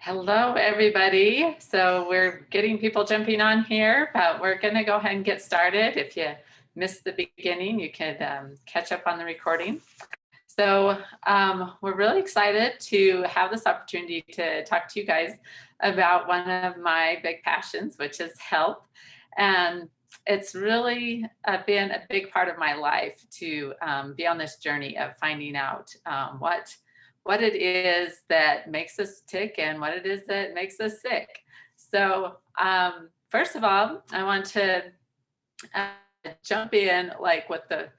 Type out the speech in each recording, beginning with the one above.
Hello, everybody. So we're getting people jumping on here, but we're going to go ahead and get started. If you missed the beginning, you can catch up on the recording. So we're really excited to have this opportunity to talk to you guys about one of my big passions, which is health. And it's really been a big part of my life to be on this journey of finding out what it is that makes us tick and what it is that makes us sick. So first of all, I want to uh, jump in like with the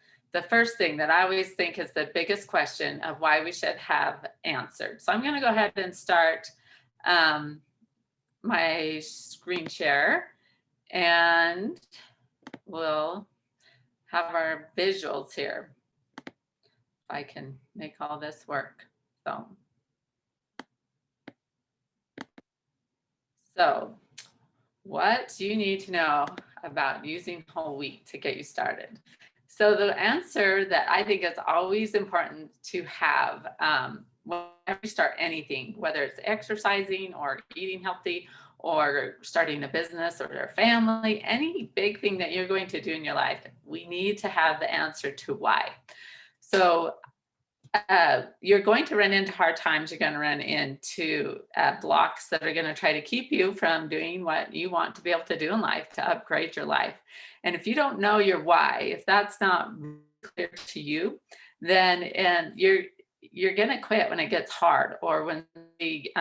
first thing that I always think is the biggest question of why we should have answered. So I'm going to go ahead and start um, my screen share, and we'll have our visuals here. If I can make all this work. So what do you need to know about using whole wheat to get you started? So the answer that I think is always important to have whenever you start anything, whether it's exercising or eating healthy or starting a business or a family, any big thing that you're going to do in your life, we need to have the answer to why. So you're going to run into hard times. You're going to run into blocks that are going to try to keep you from doing what you want to be able to do in life, to upgrade your life. And if you don't know your why, if that's not clear to you, then you're going to quit when it gets hard, or when it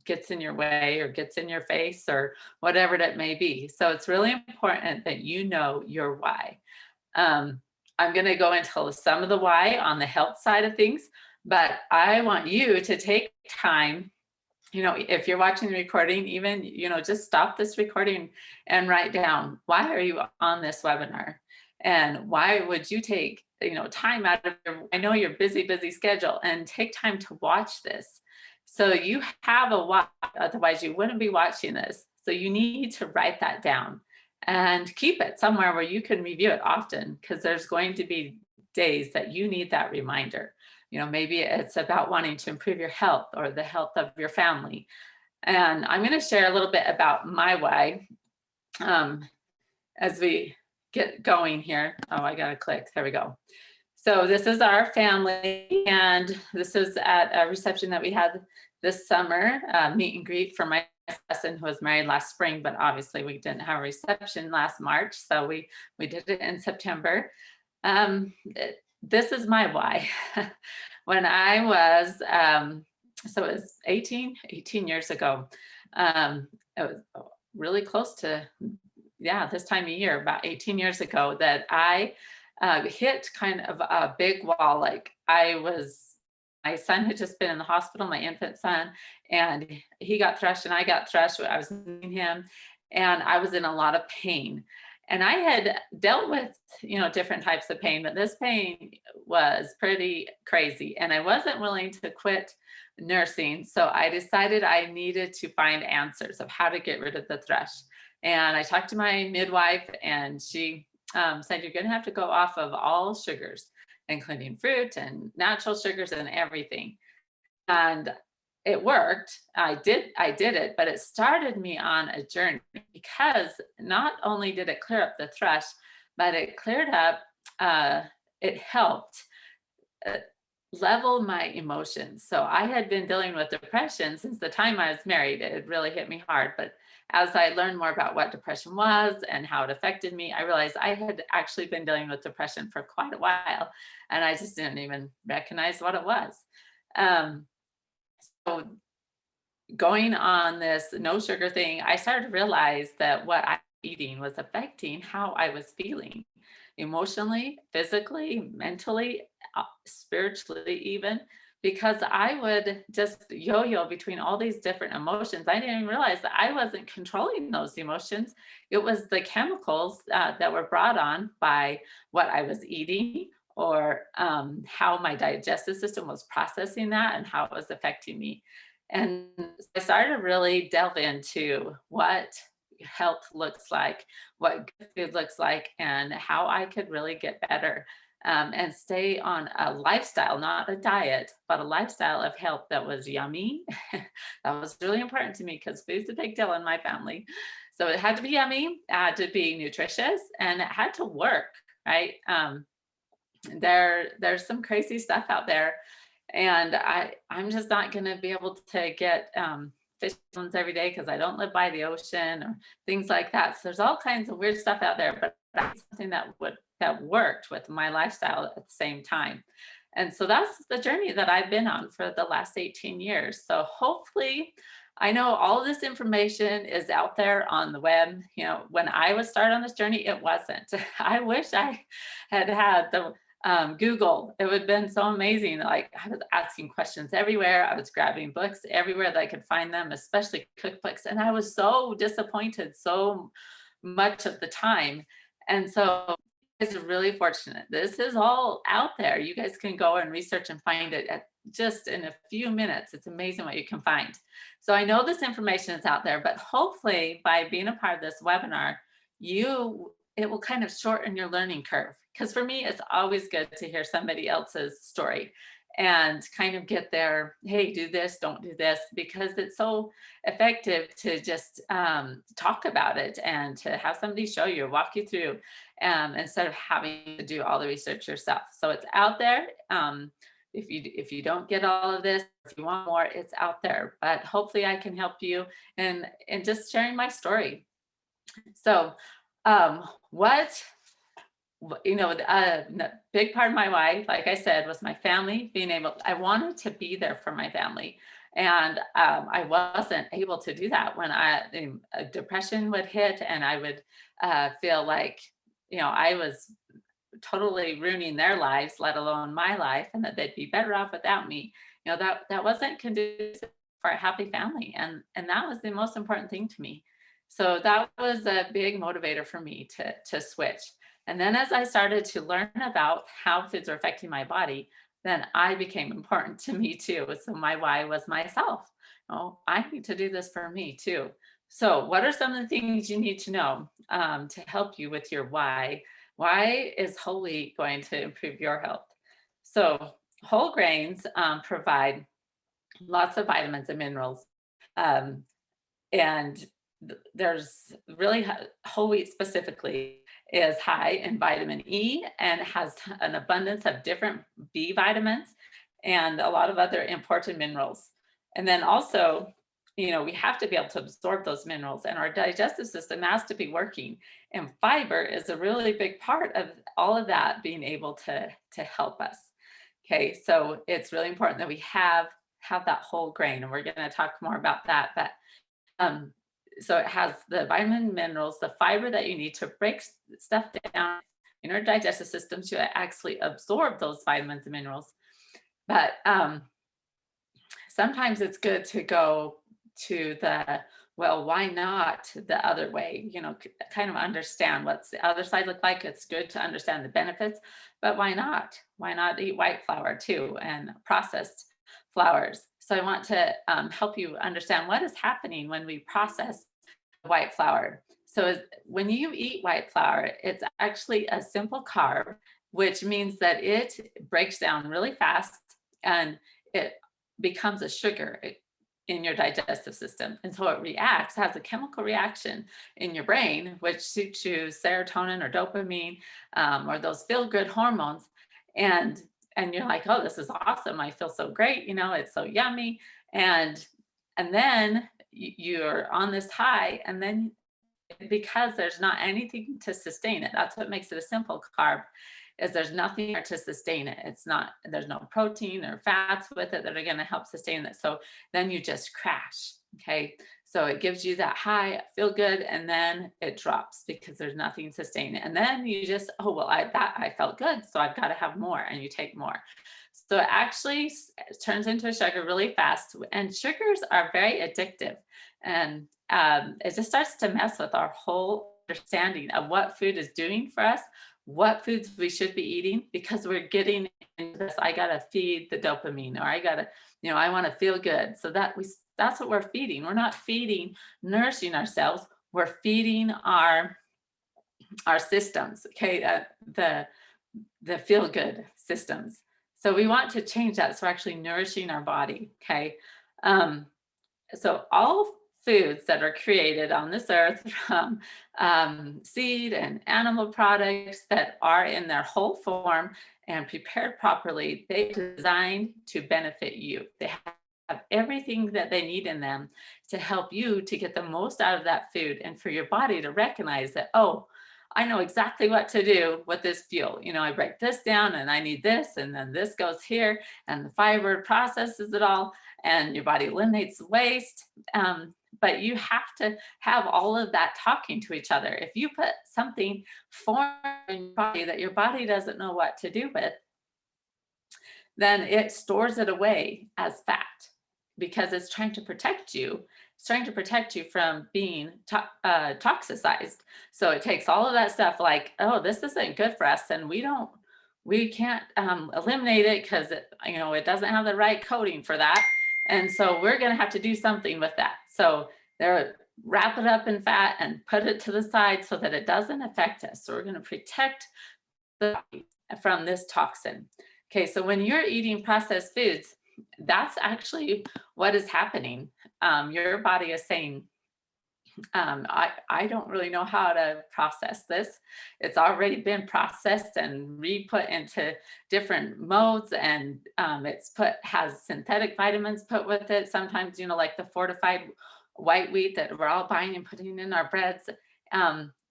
gets in your way or gets in your face or whatever that may be. So it's really important that you know your why. I'm going to go into some of the why on the health side of things, but I want you to take time, if you're watching the recording, even, just stop this recording and write down, why are you on this webinar? And why would you take, time out of I know your busy schedule, and take time to watch this. So you have a why, otherwise you wouldn't be watching this. So you need to write that down and keep it somewhere where you can review it often, because there's going to be days that you need that reminder. Maybe it's about wanting to improve your health or the health of your family. And I'm going to share a little bit about my why as we get going here. Oh, I got to click. There we go. So this is our family, and this is at a reception that we had this summer, meet and greet for my cousin who was married last spring, but obviously we didn't have a reception last March, so we did it in September. This is my why. When I was, so it was 18 years ago, it was really close to, this time of year, about 18 years ago, that I hit kind of a big wall. Like my son had just been in the hospital, my infant son, and he got threshed and I got threshed. I was seeing him, and I was in a lot of pain. And I had dealt with, different types of pain, but this pain was pretty crazy. And I wasn't willing to quit nursing. So I decided I needed to find answers of how to get rid of the thrush. And I talked to my midwife, and she said, you're going to have to go off of all sugars, including fruit and natural sugars and everything. And it worked. I did it, but it started me on a journey, because not only did it clear up the thrush, but it cleared up, it helped level my emotions. So I had been dealing with depression since the time I was married. It had really hit me hard. But as I learned more about what depression was and how it affected me, I realized I had actually been dealing with depression for quite a while, and I just didn't even recognize what it was. So going on this no sugar thing, I started to realize that what I was eating was affecting how I was feeling emotionally, physically, mentally, spiritually, even, because I would just yo-yo between all these different emotions. I didn't even realize that I wasn't controlling those emotions. It was the chemicals that were brought on by what I was eating, or how my digestive system was processing that and how it was affecting me. And I started to really delve into what health looks like, what good food looks like, and how I could really get better. and stay on a lifestyle, not a diet, but a lifestyle of health that was yummy. That was really important to me because food's a big deal in my family. So it had to be yummy, it had to be nutritious, and it had to work, right? There's some crazy stuff out there, and I'm just not going to be able to get fish ones every day because I don't live by the ocean or things like that. So there's all kinds of weird stuff out there, but that's something that worked with my lifestyle at the same time. And so that's the journey that I've been on for the last 18 years. So hopefully, I know all of this information is out there on the web. You know, when I was started on this journey, it wasn't. I wish I had the Google. It would have been so amazing. Like I was asking questions everywhere. I was grabbing books everywhere that I could find them, especially cookbooks. And I was so disappointed so much of the time. And so it's really fortunate. This is all out there. You guys can go and research and find it at just in a few minutes. It's amazing what you can find. So I know this information is out there, but hopefully by being a part of this webinar, it will kind of shorten your learning curve. Because for me, it's always good to hear somebody else's story and kind of get their, hey, do this, don't do this, because it's so effective to just talk about it and to have somebody show you, walk you through, instead of having to do all the research yourself. So it's out there. If you don't get all of this, if you want more, it's out there. But hopefully I can help you in just sharing my story. So what a big part of my life, like I said, was my family. I wanted to be there for my family, and I wasn't able to do that when depression would hit, and I would feel like I was totally ruining their lives, let alone my life, and that they'd be better off without me. That wasn't conducive for a happy family, and that was the most important thing to me. So that was a big motivator for me to switch. And then as I started to learn about how foods are affecting my body, then I became important to me too. So my why was myself. Oh, I need to do this for me too. So what are some of the things you need to know to help you with your why? Why is whole wheat going to improve your health? So whole grains provide lots of vitamins and minerals. Um, and there's really whole wheat specifically is high in vitamin E and has an abundance of different B vitamins and a lot of other important minerals. And then also, we have to be able to absorb those minerals, and our digestive system has to be working. And fiber is a really big part of all of that being able to help us. Okay, so it's really important that we have that whole grain, and we're going to talk more about that. But so it has the vitamin minerals, the fiber that you need to break stuff down in our digestive system to actually absorb those vitamins and minerals. But sometimes it's good to go to well, why not the other way? Kind of understand what's the other side look like. It's good to understand the benefits, but why not? Why not eat white flour too and processed flours? So I want to help you understand what is happening when we process white flour. So when you eat white flour, it's actually a simple carb, which means that it breaks down really fast and it becomes a sugar in your digestive system. And so it has a chemical reaction in your brain, which suits you serotonin or dopamine or those feel-good hormones. And you're like, oh, this is awesome. I feel so great. It's so yummy. And then you're on this high, and then because there's not anything to sustain it, that's what makes it a simple carb, is there's nothing to sustain it. There's no protein or fats with it that are going to help sustain it. So then you just crash. Okay, so it gives you that high, feel good, and then it drops because there's nothing sustaining it. And then you just, oh well, I felt good, so I've got to have more, and you take more. So it actually turns into a sugar really fast, and sugars are very addictive, and it just starts to mess with our whole understanding of what food is doing for us, what foods we should be eating, because we're getting into this, I gotta feed the dopamine, or I gotta, I want to feel good. So that's what we're feeding. We're not nourishing ourselves. We're feeding our systems. Okay, the feel-good systems. So we want to change that. So we're actually nourishing our body, okay? Um, so all foods that are created on this earth from seed and animal products that are in their whole form and prepared properly, they're designed to benefit you. They have everything that they need in them to help you to get the most out of that food and for your body to recognize that, oh, I know exactly what to do with this fuel. You know, I break this down and I need this, and then this goes here, and the fiber processes it all, and your body eliminates waste. But you have to have all of that talking to each other. If you put something foreign in your body that your body doesn't know what to do with, then it stores it away as fat because it's trying to protect you. It's trying to protect you from being toxicized. So it takes all of that stuff like, oh, this isn't good for us, and we can't eliminate it because it doesn't have the right coating for that. And so we're going to have to do something with that. So they're wrap it up in fat and put it to the side so that it doesn't affect us. So we're going to protect the body from this toxin. Okay, so when you're eating processed foods, that's actually what is happening. Your body is saying, I don't really know how to process this. It's already been processed and re-put into different modes, and has synthetic vitamins put with it. Sometimes, like the fortified white wheat that we're all buying and putting in our breads.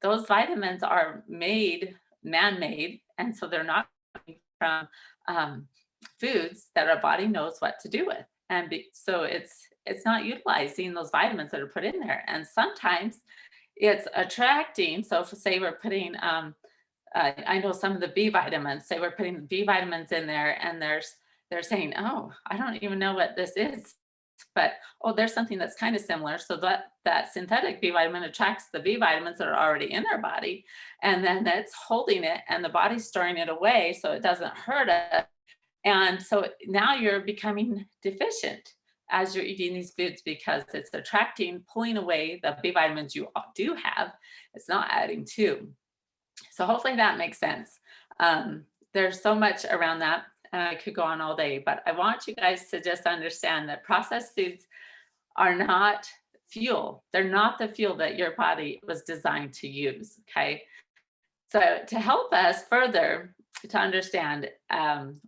Those vitamins are man-made, and so they're not from foods that our body knows what to do with. And so it's not utilizing those vitamins that are put in there. And sometimes it's attracting. So if, say we're putting, I know some of the B vitamins, say we're putting the B vitamins in there, and they're saying, oh, I don't even know what this is. But, oh, there's something that's kind of similar. So that synthetic B vitamin attracts the B vitamins that are already in our body. And then it's holding it, and the body's storing it away so it doesn't hurt us. And so now you're becoming deficient as you're eating these foods because it's pulling away the B vitamins you do have. It's not adding to. So hopefully that makes sense. There's so much around that. I could go on all day, but I want you guys to just understand that processed foods are not fuel. They're not the fuel that your body was designed to use, okay? So to help us further to understand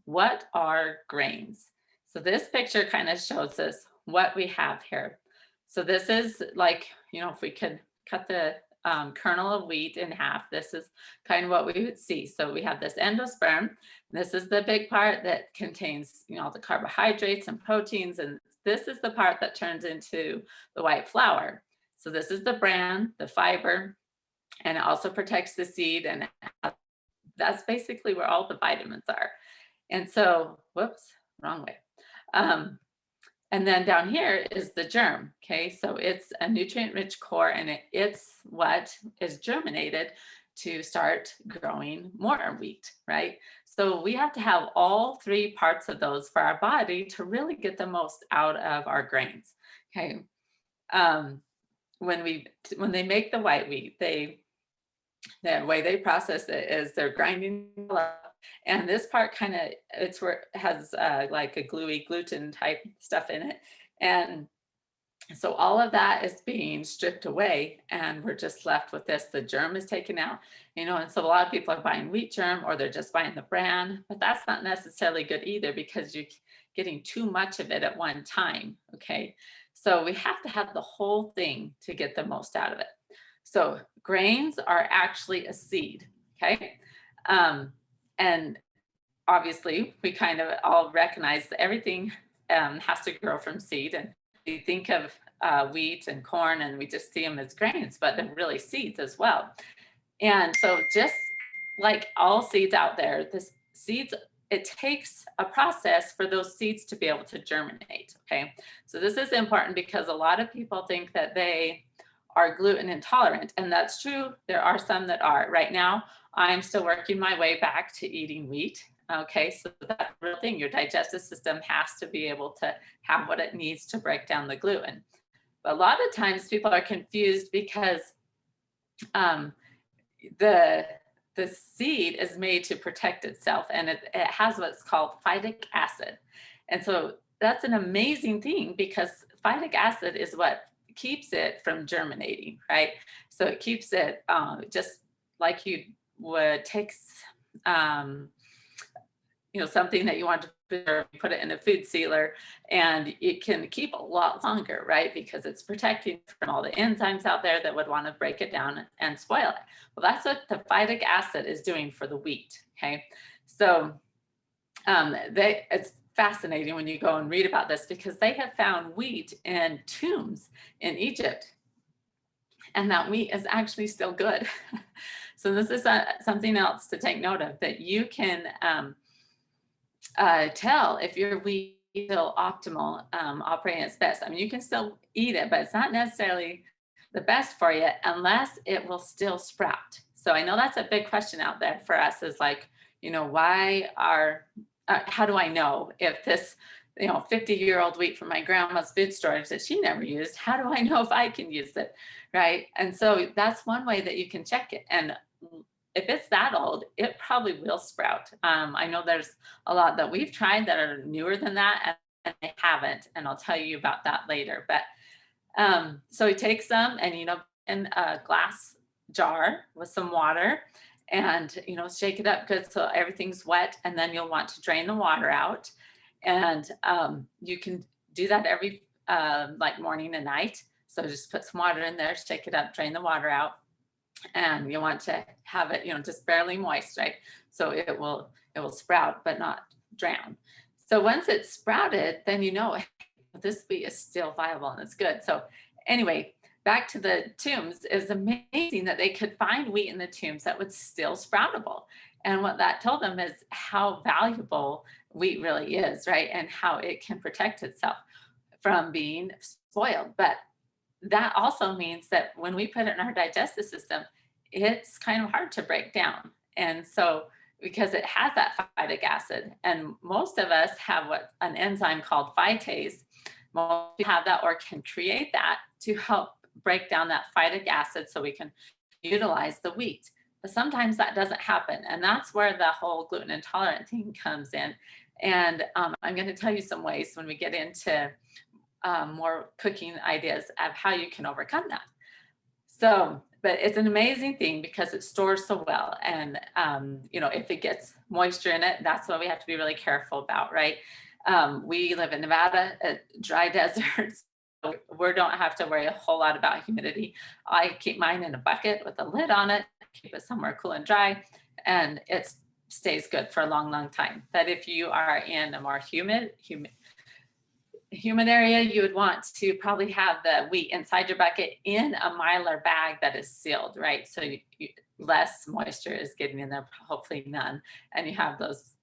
what are grains. So this picture kind of shows us what we have here. So this is like, if we could cut the kernel of wheat in half, this is kind of what we would see. So we have this endosperm. This is the big part that contains, all the carbohydrates and proteins. And this is the part that turns into the white flour. So this is the bran, the fiber, and it also protects the seed, and that's basically where all the vitamins are. And so, whoops, wrong way. And then down here is the germ, okay? So it's a nutrient-rich core, and it's what is germinated to start growing more wheat, right? So we have to have all three parts of those for our body to really get the most out of our grains, okay? When they make the white wheat, the way they process it is they're grinding it up, and this part it's where it has like a gluey gluten type stuff in it, and so all of that is being stripped away, and we're just left with this. The germ is taken out, and so a lot of people are buying wheat germ, or they're just buying the bran, but that's not necessarily good either because you're getting too much of it at one time, okay? So we have to have the whole thing to get the most out of it. So grains are actually a seed, okay? And obviously we kind of all recognize that everything has to grow from seed, and we think of wheat and corn and we just see them as grains, but they're really seeds as well. And so just like all seeds out there, it takes a process for those seeds to be able to germinate, okay? So this is important because a lot of people think that they are gluten intolerant, and that's true. There are some that are. Right now, I'm still working my way back to eating wheat. Okay, so that's the real thing. Your digestive system has to be able to have what it needs to break down the gluten. But a lot of times people are confused because the the seed is made to protect itself, and it has what's called phytic acid. And so that's an amazing thing because phytic acid is what keeps it from germinating, right? So it keeps it just like you would take um, something that you want to preserve, put it in a food sealer, and it can keep a lot longer, right? Because it's protecting from all the enzymes out there that would want to break it down and spoil it. Well, that's what the phytic acid is doing for the wheat. Okay, so it's fascinating when you go and read about this because they have found wheat in tombs in Egypt, and that wheat is actually still good. So this is something else to take note of, that you can tell if your wheat is still optimal, operating its best. I mean, you can still eat it, but it's not necessarily the best for you unless it will still sprout. So I know that's a big question out there for us, is like, how do I know if this 50-year-old wheat from my grandma's food storage that she never used, how do I know if I can use it, right? And so that's one way that you can check it. And if it's that old, it probably will sprout. I know there's a lot that we've tried that are newer than that, and they haven't, and I'll tell you about that later. But so we take some and in a glass jar with some water, and shake it up good so everything's wet, and then you'll want to drain the water out. And you can do that every like morning and night. So just put some water in there, shake it up, drain the water out, and you want to have it just barely moist, right? So it will sprout but not drown. So once it's sprouted, then this wheat is still viable and it's good. So anyway, back to the tombs, it was amazing that they could find wheat in the tombs that was still sproutable. And what that told them is how valuable wheat really is, right? And how it can protect itself from being spoiled. But that also means that when we put it in our digestive system, it's kind of hard to break down. And so, because it has that phytic acid, and most of us have an enzyme called phytase. Most people have that or can create that to help break down that phytic acid so we can utilize the wheat. But sometimes that doesn't happen. And that's where the whole gluten intolerant thing comes in. And I'm going to tell you some ways when we get into more cooking ideas of how you can overcome that. So, but it's an amazing thing because it stores so well. And, if it gets moisture in it, that's what we have to be really careful about, right? We live in Nevada, dry deserts. So we don't have to worry a whole lot about humidity. I keep mine in a bucket with a lid on it, keep it somewhere cool and dry, and it stays good for a long, long time. But if you are in a more humid area, you would want to probably have the wheat inside your bucket in a Mylar bag that is sealed, right? So less moisture is getting in there, hopefully none. And you have those,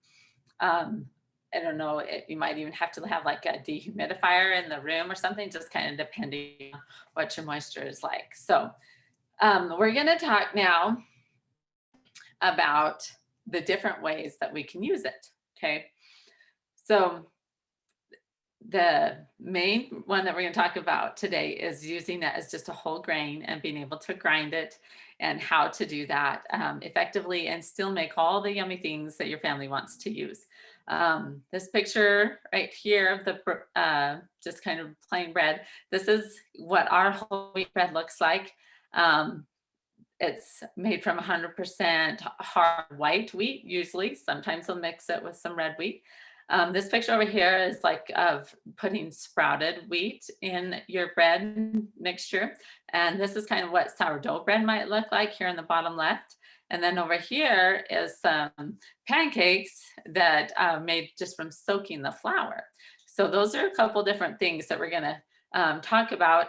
I don't know, you might even have to have like a dehumidifier in the room or something, just kind of depending on what your moisture is like. So we're going to talk now about the different ways that we can use it, okay? So the main one that we're going to talk about today is using it as just a whole grain and being able to grind it, and how to do that effectively and still make all the yummy things that your family wants to use. This picture right here of the just kind of plain bread, this is what our whole wheat bread looks like. It's made from 100% hard white wheat, usually. Sometimes they'll mix it with some red wheat. This picture over here is like of putting sprouted wheat in your bread mixture. And this is kind of what sourdough bread might look like here in the bottom left. And then over here is some pancakes that made just from soaking the flour. So those are a couple different things that we're going to talk about.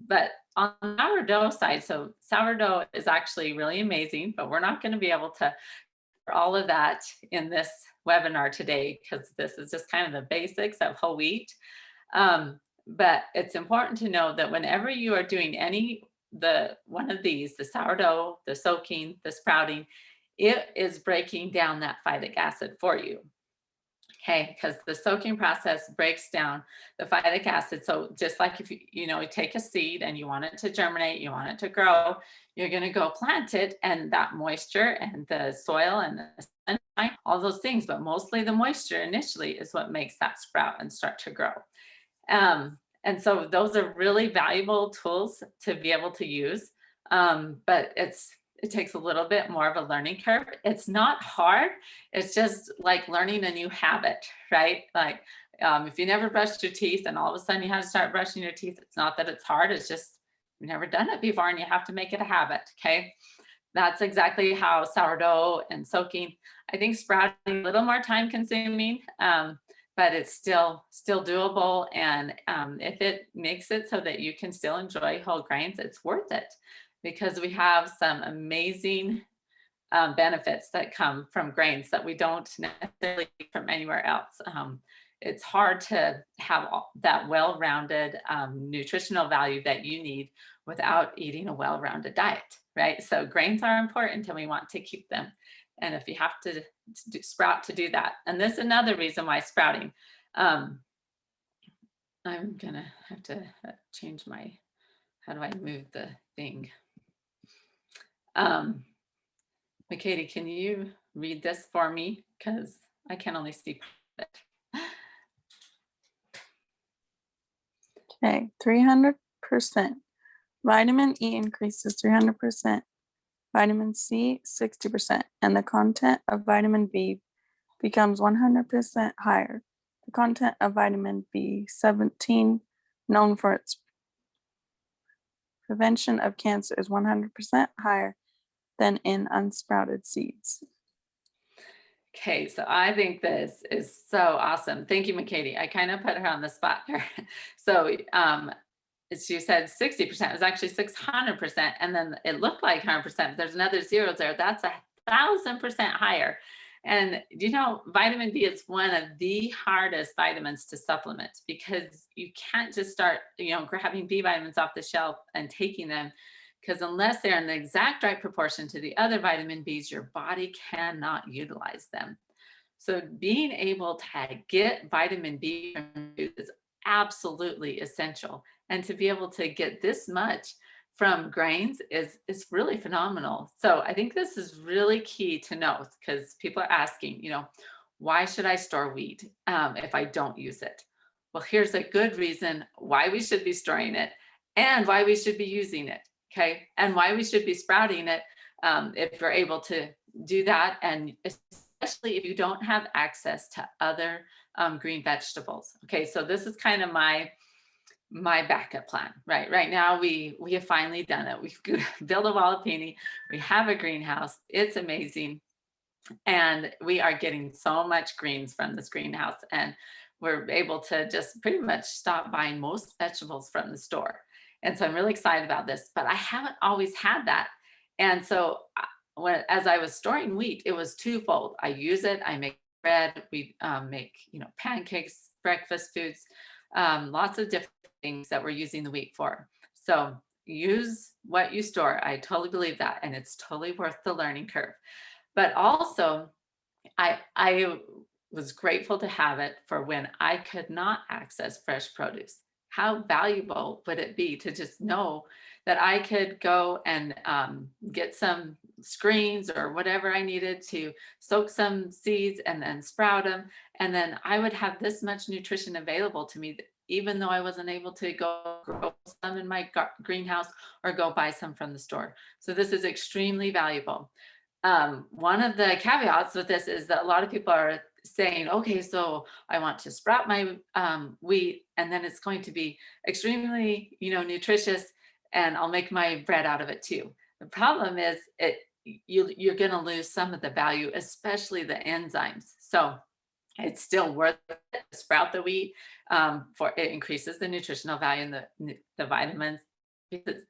But on the sourdough side, so sourdough is actually really amazing, but we're not going to be able to all of that in this webinar today because this is just kind of the basics of whole wheat. But it's important to know that whenever you are doing one of these, the sourdough, the soaking, the sprouting, it is breaking down that phytic acid for you. Okay, because the soaking process breaks down the phytic acid. So just like if you take a seed and you want it to germinate, you want it to grow, you're going to go plant it, and that moisture and the soil and the sunlight, all those things, but mostly the moisture initially is what makes that sprout and start to grow. And so those are really valuable tools to be able to use. But it takes a little bit more of a learning curve. It's not hard. It's just like learning a new habit, right? Like if you never brushed your teeth and all of a sudden you have to start brushing your teeth, it's not that it's hard. It's just you've never done it before and you have to make it a habit. Okay. That's exactly how sourdough and soaking. I think sprouting a little more time consuming, but it's still doable. And if it makes it so that you can still enjoy whole grains, it's worth it because we have some amazing benefits that come from grains that we don't necessarily get from anywhere else. It's hard to have that well-rounded nutritional value that you need without eating a well-rounded diet, right? So grains are important and we want to keep them. And if you have to sprout to do that, and this is another reason why sprouting, um, I'm gonna have to change how do I move the thing? McKatie, can you read this for me? Because I can only see part of it. Okay, 300%. Vitamin E increases 300%. Vitamin C, 60%. And the content of vitamin B becomes 100% higher. The content of vitamin B17, known for its prevention of cancer, is 100% higher than in unsprouted seeds. Okay, so I think this is so awesome. Thank you, McKatie. I kind of put her on the spot there. So she said 60%, it was actually 600%. And then it looked like 100%, but there's another zero there. That's 1,000% higher. And vitamin B is one of the hardest vitamins to supplement because you can't just start, grabbing B vitamins off the shelf and taking them because unless they're in the exact right proportion to the other vitamin Bs, your body cannot utilize them. So being able to get vitamin B from food is absolutely essential. And to be able to get this much from grains is really phenomenal. So I think this is really key to know because people are asking, why should I store wheat if I don't use it? Well, here's a good reason why we should be storing it and why we should be using it. Okay. And why we should be sprouting it if we're able to do that. And especially if you don't have access to other green vegetables. Okay. So this is kind of my backup plan, right? Right now, we have finally done it. We've built a walipini. We have a greenhouse. It's amazing. And we are getting so much greens from this greenhouse. And we're able to just pretty much stop buying most vegetables from the store. And so I'm really excited about this, but I haven't always had that. And so as I was storing wheat, it was twofold. I use it, I make bread, we make, pancakes, breakfast foods, lots of different things that we're using the wheat for. So use what you store. I totally believe that. And it's totally worth the learning curve. But also, I was grateful to have it for when I could not access fresh produce. How valuable would it be to just know that I could go and get some screens or whatever I needed to soak some seeds and then sprout them. And then I would have this much nutrition available to me, even though I wasn't able to go grow some in my greenhouse or go buy some from the store. So this is extremely valuable. One of the caveats with this is that a lot of people are saying, okay, so I want to sprout my wheat and then it's going to be extremely, nutritious and I'll make my bread out of it too. The problem is you're going to lose some of the value, especially the enzymes. So it's still worth it to sprout the wheat for it increases the nutritional value and the vitamins because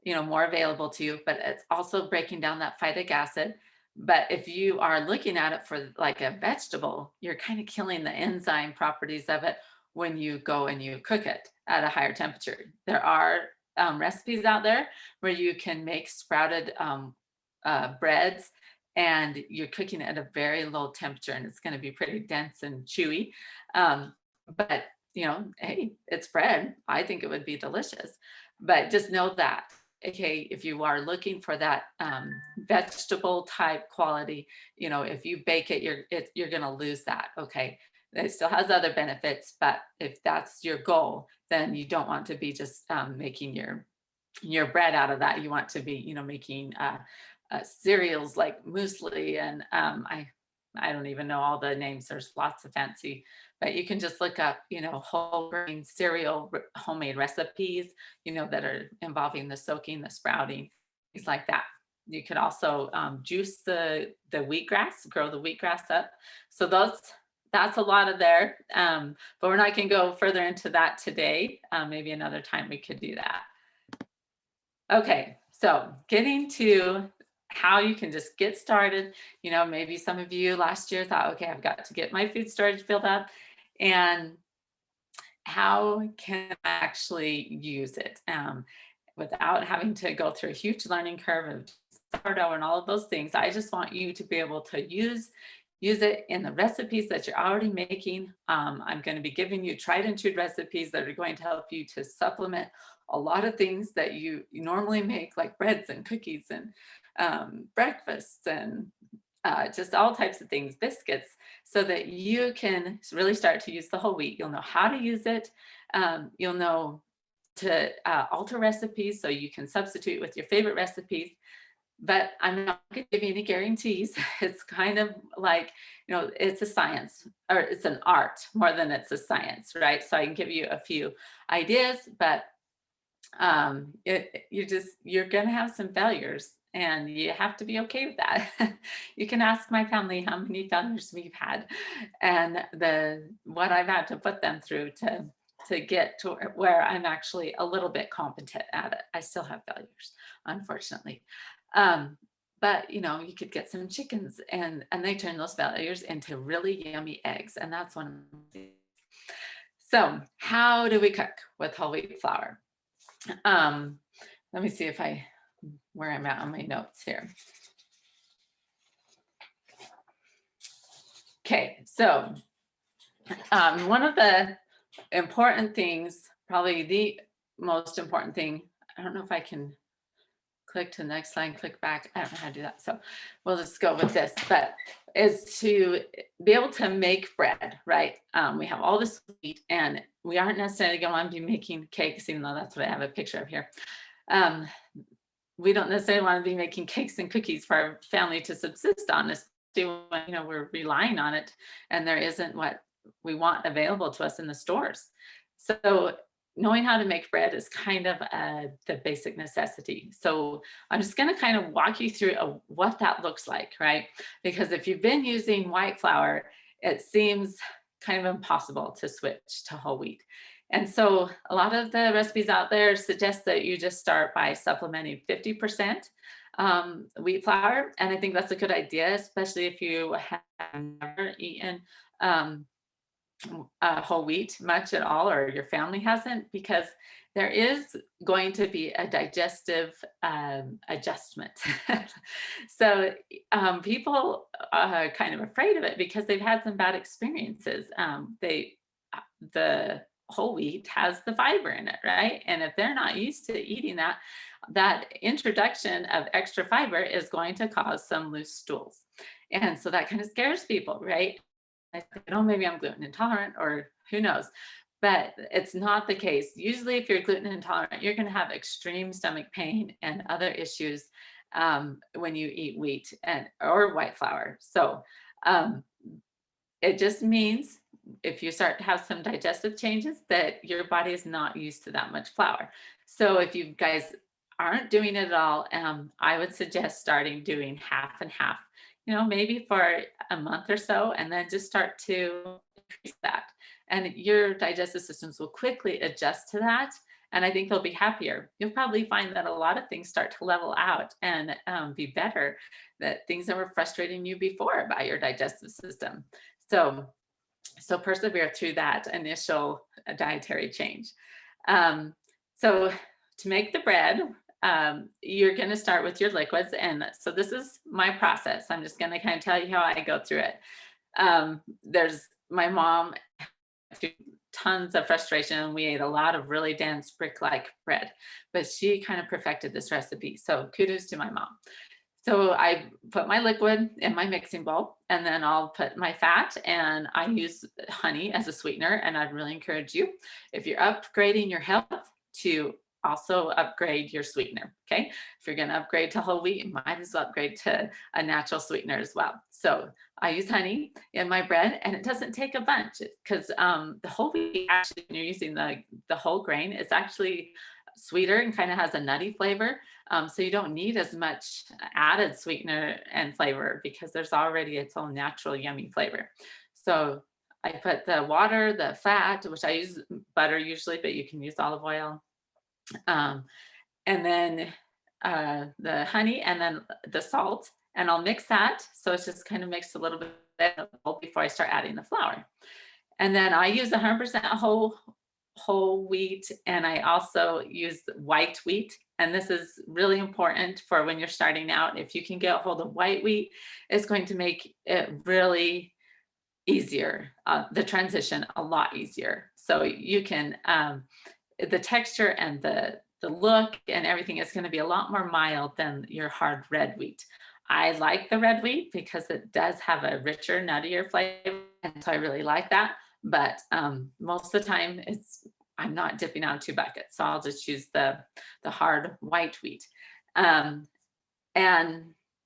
more available to you, but it's also breaking down that phytic acid. But if you are looking at it for like a vegetable, you're kind of killing the enzyme properties of it when you go and you cook it at a higher temperature. There are recipes out there where you can make sprouted breads and you're cooking at a very low temperature, and it's going to be pretty dense and chewy. But hey, it's bread. I think it would be delicious. But just know that, okay, if you are looking for that vegetable type quality, if you bake it, you're going to lose that. Okay, it still has other benefits, but if that's your goal, then you don't want to be just making your bread out of that. You want to be, making cereals like muesli, and I don't even know all the names. There's lots of fancy, but you can just look up, whole grain cereal homemade recipes, that are involving the soaking, the sprouting, things like that. You could also juice the wheatgrass, grow the wheatgrass up. So that's a lot of there, but we're not going to go further into that today. Maybe another time we could do that. Okay, so getting to how you can just get started. Maybe some of you last year thought, okay, I've got to get my food storage filled up, and how can I actually use it without having to go through a huge learning curve of sourdough and all of those things. I just want you to be able to use it in the recipes that you're already making. I'm going to be giving you tried and true recipes that are going to help you to supplement a lot of things that you normally make, like breads and cookies and breakfasts and just all types of things, biscuits, so that you can really start to use the whole wheat. You'll know how to use it. You'll know to alter recipes so you can substitute with your favorite recipes. But I'm not going to give you any guarantees. It's kind of like, it's a science, or it's an art more than it's a science, right? So I can give you a few ideas, but you're going to have some failures, and you have to be okay with that. You can ask my family how many failures we've had, and what I've had to put them through to get to where I'm actually a little bit competent at it. I still have failures, unfortunately. But you could get some chickens, and they turn those failures into really yummy eggs, and that's one of them. So how do we cook with whole wheat flour? Let me see where I'm at on my notes here. Okay, so one of the important things, probably the most important thing, I don't know if I can click to the next line, click back. I don't know how to do that. So we'll just go with this, but is to be able to make bread, right? We have all this wheat, and we aren't necessarily going to be making cakes, even though that's what I have a picture of here. We don't necessarily want to be making cakes and cookies for our family to subsist on, especially when, we're relying on it and there isn't what we want available to us in the stores. So knowing how to make bread is kind of the basic necessity. So I'm just going to kind of walk you through what that looks like, right? Because if you've been using white flour, it seems kind of impossible to switch to whole wheat. And so a lot of the recipes out there suggest that you just start by supplementing 50% wheat flour. And I think that's a good idea, especially if you have never eaten whole wheat much at all, or your family hasn't, because there is going to be a digestive adjustment. So people are kind of afraid of it because they've had some bad experiences. The whole wheat has the fiber in it, right? And if they're not used to eating that introduction of extra fiber is going to cause some loose stools. And so that kind of scares people, right? I think, maybe I'm gluten intolerant, or who knows, but it's not the case. Usually if you're gluten intolerant, you're going to have extreme stomach pain and other issues when you eat wheat or white flour. So it just means if you start to have some digestive changes, that your body is not used to that much flour. So if you guys aren't doing it at all, I would suggest starting doing half and half, maybe for a month or so, and then just start to increase that. And your digestive systems will quickly adjust to that. And I think they'll be happier. You'll probably find that a lot of things start to level out and be better, that things that were frustrating you before about your digestive system. So persevere through that initial dietary change. So to make the bread, you're going to start with your liquids. And so this is my process. I'm just going to kind of tell you how I go through it. There's my mom through tons of frustration, and we ate a lot of really dense brick-like bread, but she kind of perfected this recipe. So kudos to my mom. So I put my liquid in my mixing bowl, and then I'll put my fat, and I use honey as a sweetener. And I'd really encourage you, if you're upgrading your health, to also upgrade your sweetener. Okay. If you're going to upgrade to whole wheat, you might as well upgrade to a natural sweetener as well. So I use honey in my bread, and it doesn't take a bunch because the whole wheat, actually, when you're using the whole grain, it's actually sweeter and kind of has a nutty flavor. So you don't need as much added sweetener and flavor because there's already its own natural yummy flavor. So I put the water, the fat, which I use butter usually, but you can use olive oil. And then the honey, and then the salt, and I'll mix that. So it's just kind of mixed a little bit before I start adding the flour. And then I use 100% whole wheat, and I also use white wheat. And this is really important for when you're starting out. If you can get a hold of white wheat, it's going to make it really easier, the transition a lot easier. So you can, the texture and the look and everything is going to be a lot more mild than your hard red wheat. I like the red wheat because it does have a richer, nuttier flavor, and so I really like that. But most of the time, I'm not dipping out 2 buckets, so I'll just use the hard white wheat. And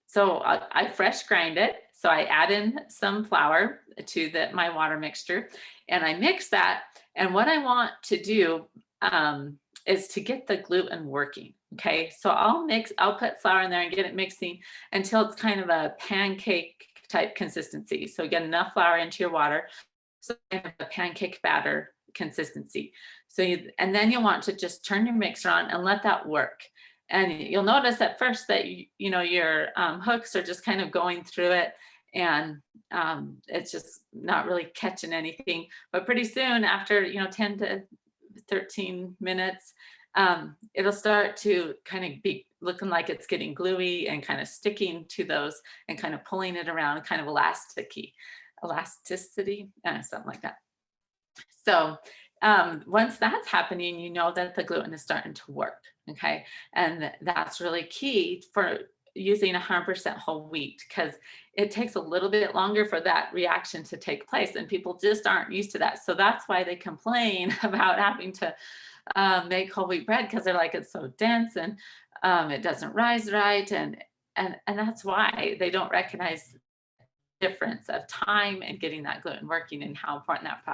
so I fresh grind it. So I add in some flour to my water mixture, and I mix that. And what I want to do is to get the gluten working. Okay, so I'll put flour in there and get it mixing until it's kind of a pancake type consistency. So get enough flour into your water, so kind of a pancake batter consistency. So and then you want to just turn your mixer on and let that work. And you'll notice at first that your hooks are just kind of going through it, and it's just not really catching anything. But pretty soon, after 10 to 13 minutes, it'll start to kind of be looking like it's getting gluey and kind of sticking to those and kind of pulling it around, kind of elasticity, something like that. So once that's happening, you know that the gluten is starting to work. Okay. And that's really key for using 100% whole wheat, because it takes a little bit longer for that reaction to take place, and people just aren't used to that. So that's why they complain about having to make whole wheat bread, because they're like, it's so dense and it doesn't rise right. And that's why they don't recognize difference of time and getting that gluten working and how important that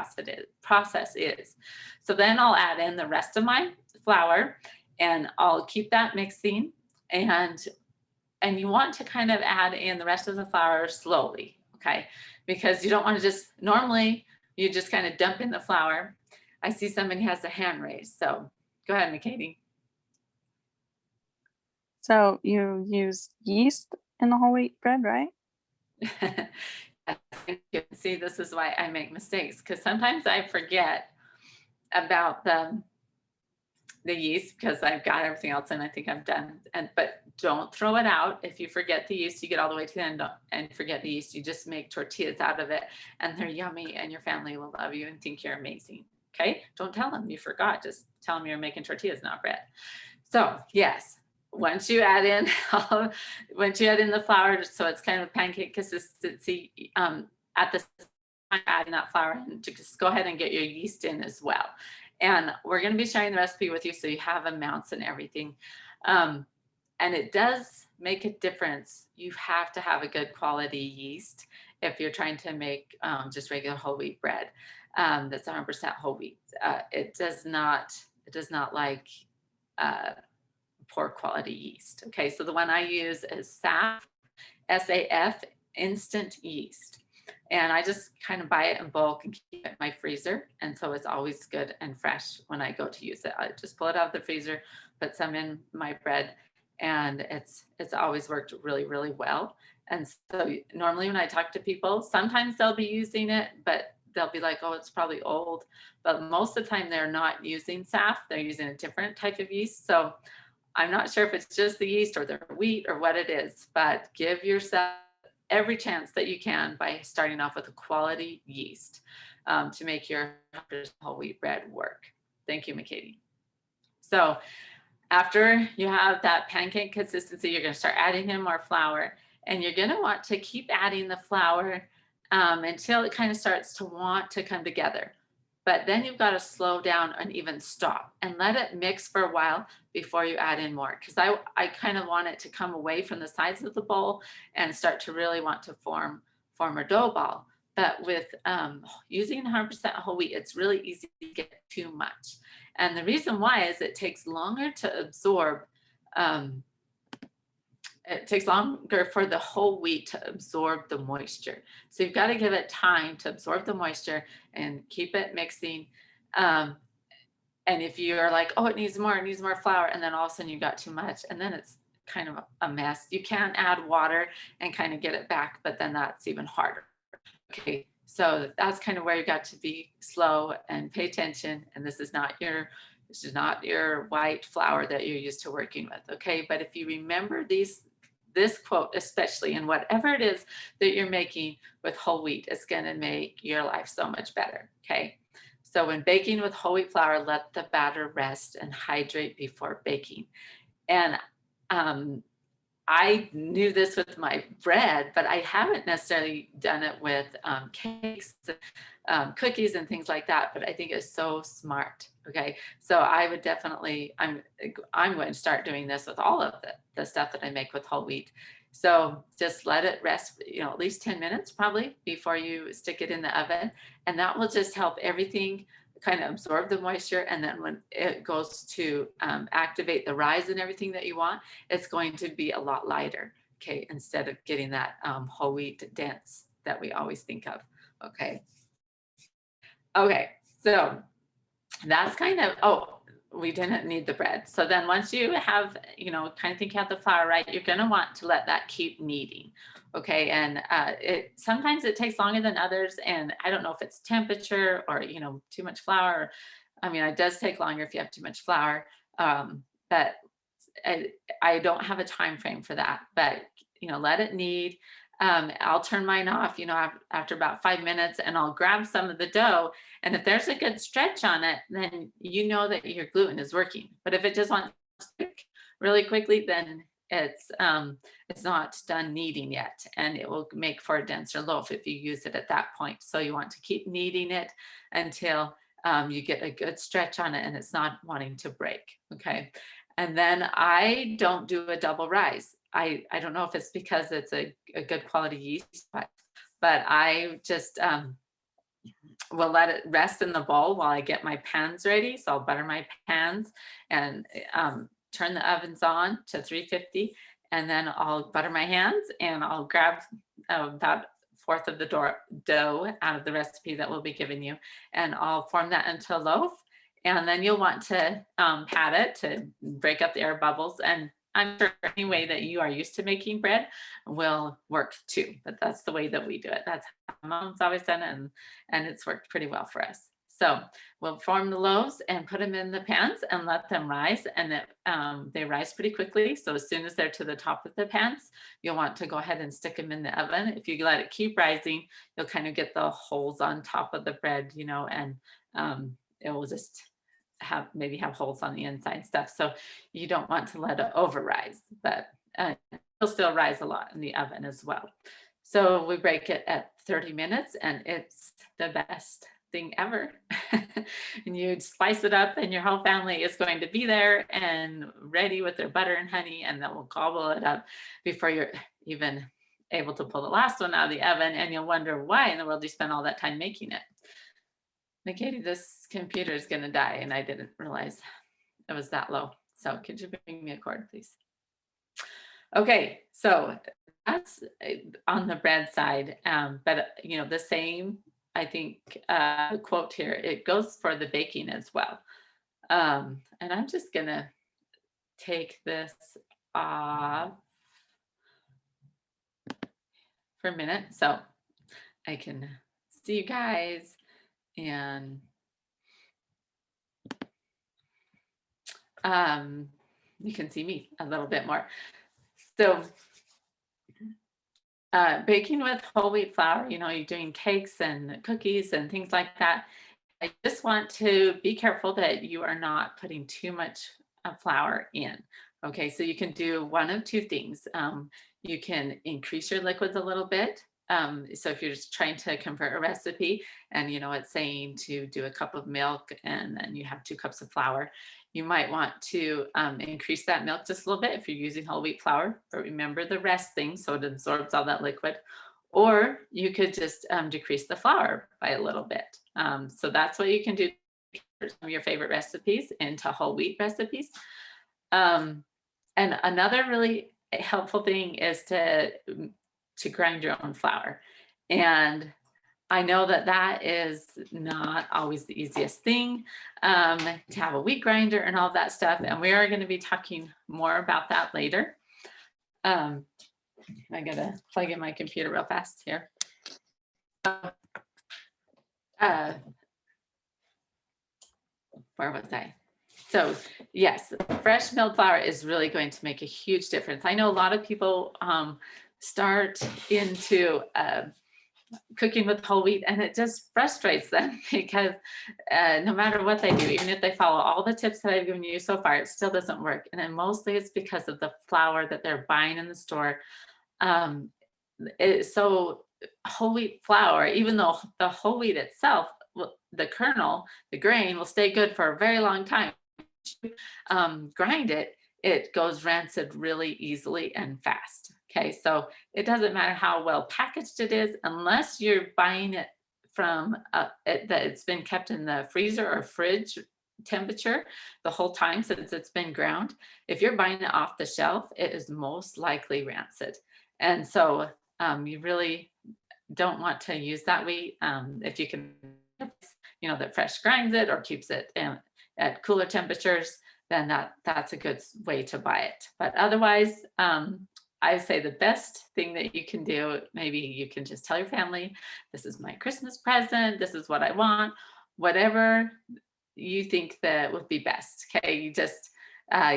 process is. So then I'll add in the rest of my flour, and I'll keep that mixing, and you want to kind of add in the rest of the flour slowly, okay? Because you don't want to normally you just kind of dump in the flour. I see somebody has a hand raised, so go ahead, McKatie. So you use yeast in the whole wheat bread, right? I think you can see this is why I make mistakes, because sometimes I forget about the yeast because I've got everything else and I think I'm done. But don't throw it out. If you forget the yeast, you get all the way to the end and forget the yeast, you just make tortillas out of it, and they're yummy, and your family will love you and think you're amazing. Okay, don't tell them you forgot. Just tell them you're making tortillas, not bread. So yes, once you add in the flour, so it's kind of pancake consistency, at the time adding that flour in, just go ahead and get your yeast in as well. And we're going to be sharing the recipe with you, so you have amounts and everything. And it does make a difference. You have to have a good quality yeast if you're trying to make just regular whole wheat bread that's 100% whole wheat. It does not like poor quality yeast. Okay, so the one I use is SAF, SAF instant yeast. And I just kind of buy it in bulk and keep it in my freezer. And so it's always good and fresh when I go to use it. I just pull it out of the freezer, put some in my bread, and it's always worked really, really well. And so normally when I talk to people, sometimes they'll be using it, but they'll be like, oh, it's probably old. But most of the time they're not using SAF. They're using a different type of yeast. So I'm not sure if it's just the yeast or the wheat or what it is, but give yourself every chance that you can by starting off with a quality yeast to make your whole wheat bread work. Thank you, McKatie. So after you have that pancake consistency, you're going to start adding in more flour, and you're going to want to keep adding the flour until it kind of starts to want to come together. But then you've got to slow down and even stop and let it mix for a while before you add in more. Because I kind of want it to come away from the sides of the bowl and start to really want to form a dough ball. But with using 100% whole wheat, it's really easy to get too much. And the reason why is it takes longer to absorb. It takes longer for the whole wheat to absorb the moisture. So you've got to give it time to absorb the moisture and keep it mixing. And if you're like, oh, it needs more flour, and then all of a sudden you got too much, and then it's kind of a mess. You can add water and kind of get it back, but then that's even harder. Okay, so that's kind of where you got to be slow and pay attention. And this is not your white flour that you're used to working with. Okay, but if you remember this quote, especially in whatever it is that you're making with whole wheat, it's going to make your life so much better. Okay, so when baking with whole wheat flour, let the batter rest and hydrate before baking. And I knew this with my bread, but I haven't necessarily done it with cakes, cookies and things like that. But I think it's so smart. Okay, so I would definitely, I'm going to start doing this with all of the stuff that I make with whole wheat. So just let it rest, at least 10 minutes probably before you stick it in the oven. And that will just help everything kind of absorb the moisture. And then when it goes to activate the rise and everything that you want, it's going to be a lot lighter. Okay, instead of getting that whole wheat dense that we always think of. Okay. Okay, so that's kind of, we didn't need the bread. So then once you have, kind of think you have the flour right, you're going to want to let that keep kneading. Okay, and sometimes it takes longer than others, and I don't know if it's temperature or too much flour. I mean, it does take longer if you have too much flour, but I don't have a time frame for that. But let it knead. I'll turn mine off, after about 5 minutes, and I'll grab some of the dough. And if there's a good stretch on it, then you know that your gluten is working. But if it just wants to stick really quickly, then it's not done kneading yet, and it will make for a denser loaf if you use it at that point. So you want to keep kneading it until you get a good stretch on it and it's not wanting to break. Okay, and then I don't do a double rise. I don't know if it's because it's a good quality yeast, but I just will let it rest in the bowl while I get my pans ready. So I'll butter my pans and turn the ovens on to 350, and then I'll butter my hands and I'll grab about 1/4 of the dough out of the recipe that we'll be giving you, and I'll form that into a loaf. And then you'll want to pat it to break up the air bubbles. And I'm sure any way that you are used to making bread will work too, but that's the way that we do it. That's how Mom's always done it, and it's worked pretty well for us. So we'll form the loaves and put them in the pans and let them rise, and they rise pretty quickly. So as soon as they're to the top of the pans, you'll want to go ahead and stick them in the oven. If you let it keep rising, you'll kind of get the holes on top of the bread, and it will just maybe have holes on the inside stuff. So you don't want to let it over rise, but it'll still rise a lot in the oven as well. So we break it at 30 minutes, and it's the best thing ever. And you slice it up, and your whole family is going to be there and ready with their butter and honey, and then we'll gobble it up before you're even able to pull the last one out of the oven, and you'll wonder why in the world you spent all that time making it. McKatie, this computer is going to die, and I didn't realize it was that low. So could you bring me a cord, please? Okay, so that's on the bread side, but the same, I think, quote here, it goes for the baking as well. And I'm just going to take this off for a minute so I can see you guys. And you can see me a little bit more. So baking with whole wheat flour, you're doing cakes and cookies and things like that. I just want to be careful that you are not putting too much flour in. Okay, so you can do one of two things. You can increase your liquids a little bit. So if you're just trying to convert a recipe and it's saying to do a cup of milk and then you have 2 cups of flour, you might want to increase that milk just a little bit if you're using whole wheat flour, but remember the rest thing so it absorbs all that liquid. Or you could just decrease the flour by a little bit. So that's what you can do for some of your favorite recipes into whole wheat recipes. And another really helpful thing is to grind your own flour. And I know that that is not always the easiest thing to have a wheat grinder and all that stuff. And we are going to be talking more about that later. I gotta plug in my computer real fast here. Where was I? So yes, fresh milled flour is really going to make a huge difference. I know a lot of people start into cooking with whole wheat and it just frustrates them because no matter what they do, even if they follow all the tips that I've given you so far, it still doesn't work. And then mostly it's because of the flour that they're buying in the store. So whole wheat flour, even though the whole wheat itself, the kernel, the grain will stay good for a very long time. Grind it, it goes rancid really easily and fast. Okay, so it doesn't matter how well packaged it is, unless you're buying it from that it's been kept in the freezer or fridge temperature the whole time since it's been ground. If you're buying it off the shelf, it is most likely rancid. And so you really don't want to use that wheat. If you can, that fresh grinds it or keeps it at cooler temperatures, then that's a good way to buy it. But otherwise, I say the best thing that you can do, maybe you can just tell your family, this is my Christmas present, this is what I want, whatever you think that would be best. Okay, you just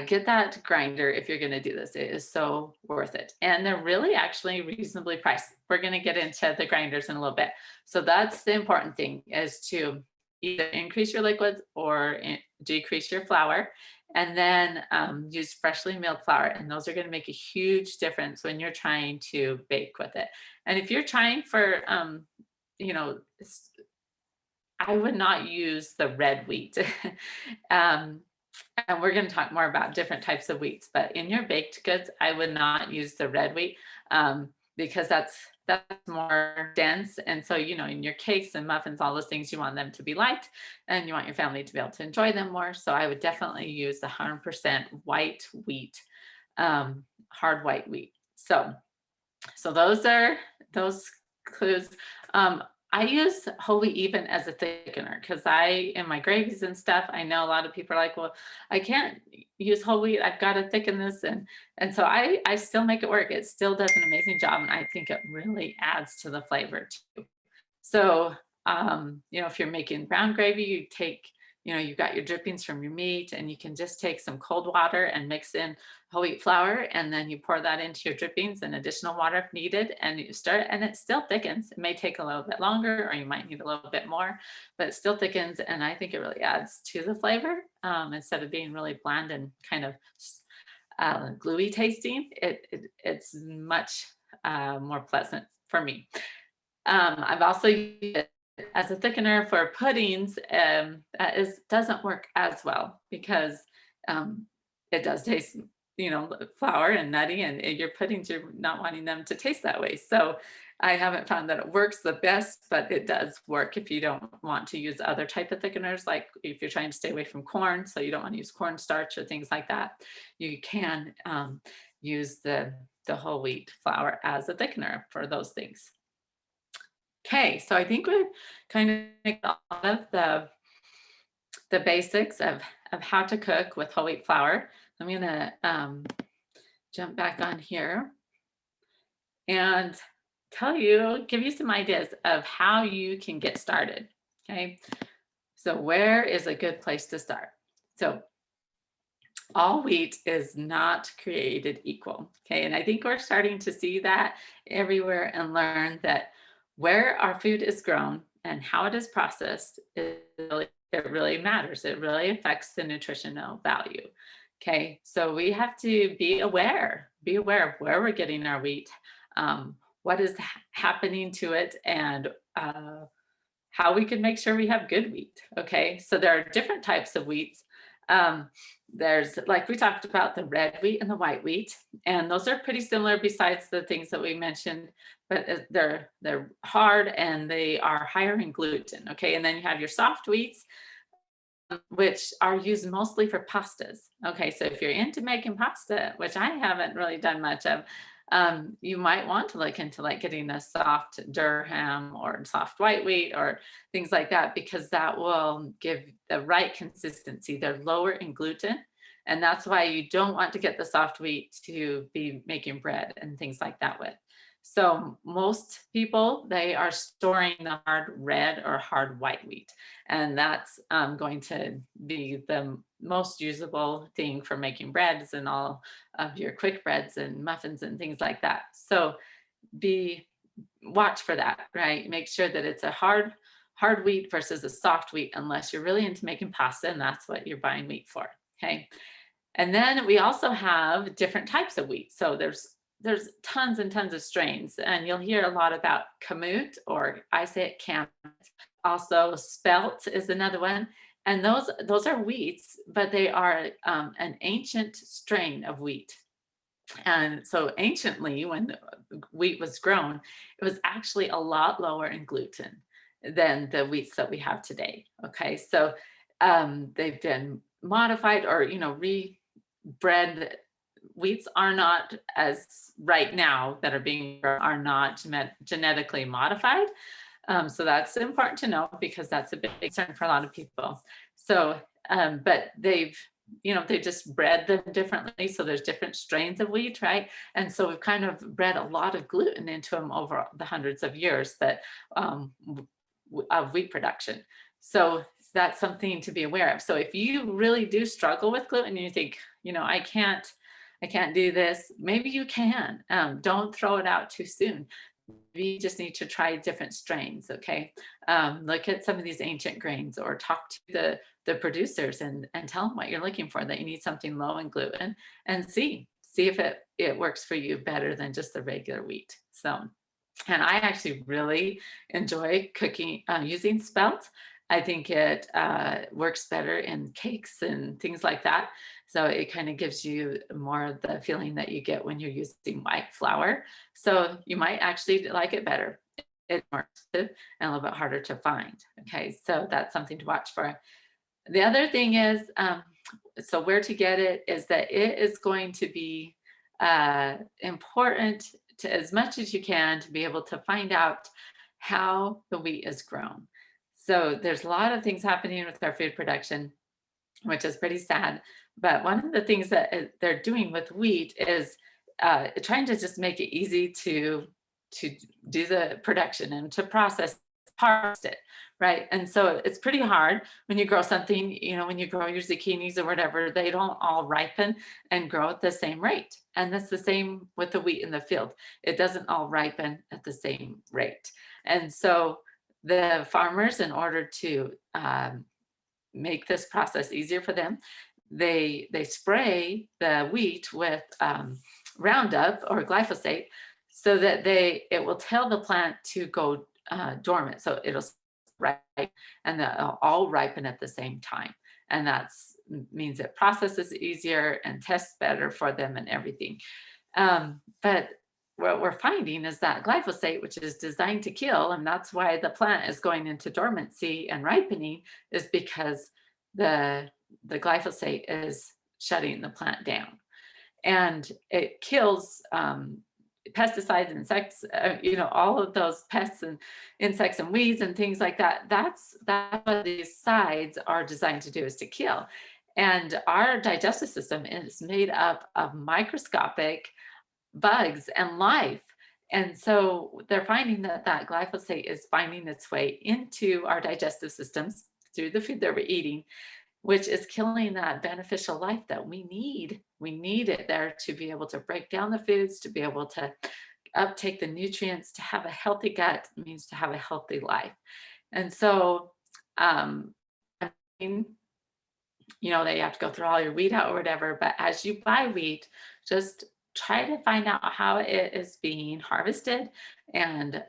get that grinder if you're going to do this. It is so worth it. And they're really actually reasonably priced. We're going to get into the grinders in a little bit. So that's the important thing, is to either increase your liquids or decrease your flour, and then use freshly milled flour. And those are going to make a huge difference when you're trying to bake with it. And if you're trying for, I would not use the red wheat. And we're going to talk more about different types of wheats, but in your baked goods, I would not use the red wheat because that's more dense. And so, in your cakes and muffins, all those things, you want them to be liked and you want your family to be able to enjoy them more. So I would definitely use the 100% white wheat, hard white wheat. So those are those clues. I use whole wheat even as a thickener because in my gravies and stuff, I know a lot of people are like, well, I can't use whole wheat. I've got to thicken this. And so I still make it work. It still does an amazing job. And I think it really adds to the flavor too. So, if you're making brown gravy, you take, you've got your drippings from your meat and you can just take some cold water and mix in whole wheat flour. And then you pour that into your drippings and additional water if needed. And you start, and it still thickens. It may take a little bit longer or you might need a little bit more, but it still thickens. And I think it really adds to the flavor instead of being really bland and kind of gluey tasting. It's much more pleasant for me. I've also used it as a thickener for puddings. Doesn't work as well because it does taste, flour and nutty, and your puddings, you're not wanting them to taste that way. So I haven't found that it works the best, but it does work if you don't want to use other type of thickeners, like if you're trying to stay away from corn, so you don't want to use cornstarch or things like that. You can use the whole wheat flour as a thickener for those things. Okay, so I think we've kind of made all of the basics of how to cook with whole wheat flour. I'm gonna jump back on here and give you some ideas of how you can get started. Okay, so where is a good place to start? So all wheat is not created equal. Okay. And I think we're starting to see that everywhere and learn that where our food is grown and how it is processed, it really matters. It really affects the nutritional value. Okay. So we have to be aware of where we're getting our wheat, what is happening to it, and how we can make sure we have good wheat. Okay, so there are different types of wheats. Um, there's, like we talked about, the red wheat and the white wheat, and those are pretty similar besides the things that we mentioned, but they're hard and they are higher in gluten. Okay, and then you have your soft wheats, which are used mostly for pastas. Okay, so if you're into making pasta, which I haven't really done much of, you might want to look into like getting a soft Durham or soft white wheat or things like that, because that will give the right consistency. They're lower in gluten. And that's why you don't want to get the soft wheat to be making bread and things like that with. So most people, they are storing the hard red or hard white wheat, and that's going to be the most usable thing for making breads and all of your quick breads and muffins and things like that. So be watch for that, right? Make sure that it's a hard wheat versus a soft wheat, unless you're really into making pasta and that's what you're buying wheat for. Okay. And then we also have different types of wheat. So there's tons and tons of strains, and you'll hear a lot about kamut, or I say it kamut. Also, spelt is another one, and those are wheats, but they are an ancient strain of wheat. And so anciently, when the wheat was grown, it was actually a lot lower in gluten than the wheats that we have today. Okay, so they've been modified, or bred. Wheats are not, as right now that are being grown, are not genetically modified. So that's important to know, because that's a big concern for a lot of people. So, but they just bred them differently. So there's different strains of wheat, right? And so we've kind of bred a lot of gluten into them over the hundreds of years of wheat production. So that's something to be aware of. So if you really do struggle with gluten and you think, I can't do this, maybe you can. Don't throw it out too soon. You just need to try different strains. Okay, look at some of these ancient grains, or talk to the producers and tell them what you're looking for, that you need something low in gluten, and see if it works for you better than just the regular wheat. So, and I actually really enjoy cooking using spelt. I think it works better in cakes and things like that. So it kind of gives you more of the feeling that you get when you're using white flour. So you might actually like it better. It's more expensive and a little bit harder to find. Okay, so that's something to watch for. The other thing is, so where to get it is that it is going to be important to, as much as you can, to be able to find out how the wheat is grown. So there's a lot of things happening with our food production, which is pretty sad. But one of the things that they're doing with wheat is trying to just make it easy to do the production and to harvest it, right? And so it's pretty hard when you grow something. When you grow your zucchinis or whatever, they don't all ripen and grow at the same rate. And that's the same with the wheat in the field. It doesn't all ripen at the same rate. And so the farmers, in order to make this process easier for them, they spray the wheat with Roundup or glyphosate, so that it will tell the plant to go dormant. So it'll ripen, and they'll all ripen at the same time. And that's means it processes easier and tests better for them and everything. But what we're finding is that glyphosate, which is designed to kill, and that's why the plant is going into dormancy and ripening, is because the glyphosate is shutting the plant down, and it kills pesticides, insects, all of those pests and insects and weeds and things like that. That's what these sides are designed to do, is to kill. And our digestive system is made up of microscopic bugs and life. And so they're finding that glyphosate is finding its way into our digestive systems through the food that we're eating. which is killing that beneficial life that we need. We need it there to be able to break down the foods, to be able to uptake the nutrients, to have a healthy gut means to have a healthy life. And so, I mean, that you have to go through all your wheat out or whatever, but as you buy wheat, just try to find out how it is being harvested and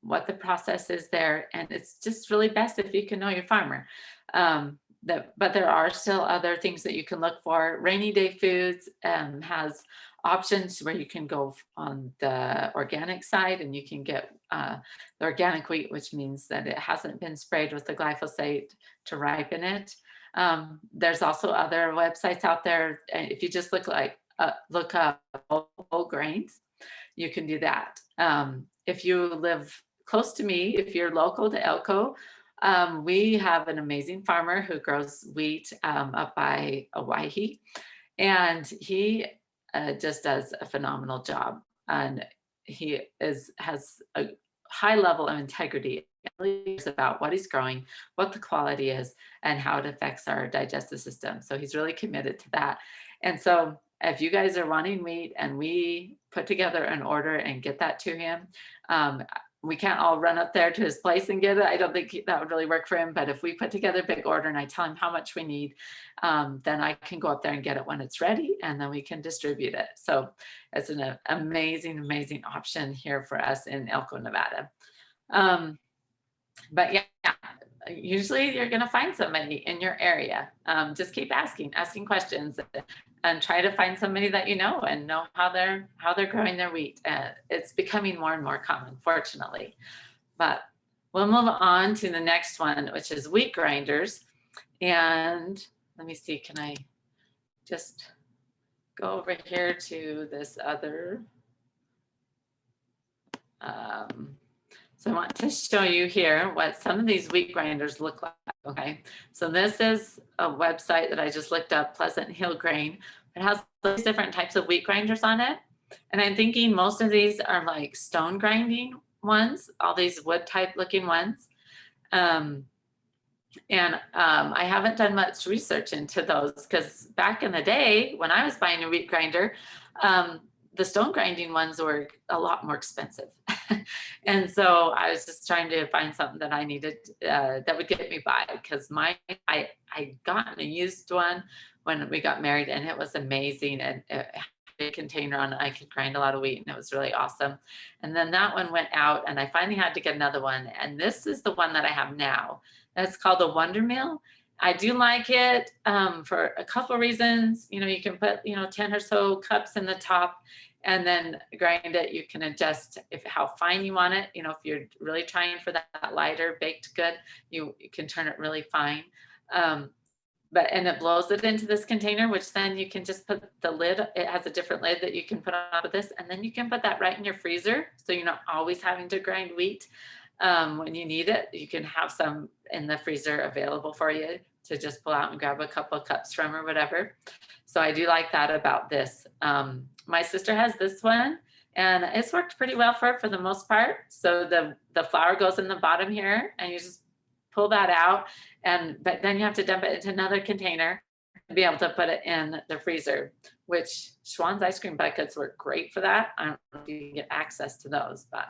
what the process is there. And it's just really best if you can know your farmer. But there are still other things that you can look for. Rainy Day Foods has options where you can go on the organic side and you can get the organic wheat, which means that it hasn't been sprayed with the glyphosate to ripen it. There's also other websites out there. If you just look up whole grains, you can do that. If you live close to me, if you're local to Elko, we have an amazing farmer who grows wheat up by Owyhee, and he just does a phenomenal job. And he has a high level of integrity about what he's growing, what the quality is, and how it affects our digestive system. So he's really committed to that. And so if you guys are wanting wheat and we put together an order and get that to him, we can't all run up there to his place and get it. I don't think that would really work for him. But if we put together a big order and I tell him how much we need, then I can go up there and get it when it's ready, and then we can distribute it. So it's an amazing, amazing option here for us in Elko, Nevada. But yeah, usually you're going to find somebody in your area. Just keep asking questions and try to find somebody that you know and know how they're growing their wheat. It's becoming more and more common, fortunately. But we'll move on to the next one, which is wheat grinders. And let me see, can I just go over here to this other so I want to show you here what some of these wheat grinders look like, okay? So this is a website that I just looked up, Pleasant Hill Grain. It has these different types of wheat grinders on it. And I'm thinking most of these are like stone grinding ones, all these wood type looking ones. I haven't done much research into those because back in the day when I was buying a wheat grinder, the stone grinding ones were a lot more expensive. And so I was just trying to find something that I needed that would get me by, because I got a used one when we got married and it was amazing, and it had a container on it. I could grind a lot of wheat and it was really awesome. And then that one went out and I finally had to get another one. And this is the one that I have now. That's called the Wonder Mill. I do like it for a couple of reasons. You can put 10 or so cups in the top and then grind it. You can adjust how fine you want it. If you're really trying for that lighter baked good, you can turn it really fine. And it blows it into this container, which then you can just put the lid. It has a different lid that you can put on top of this, and then you can put that right in your freezer, so you're not always having to grind wheat. When you need it, you can have some in the freezer available for you to just pull out and grab a couple of cups from or whatever. So I do like that about this. My sister has this one and it's worked pretty well for her for the most part. So the flour goes in the bottom here and you just pull that out, but then you have to dump it into another container to be able to put it in the freezer, which Schwann's ice cream buckets work great for that. I don't know if you can get access to those, but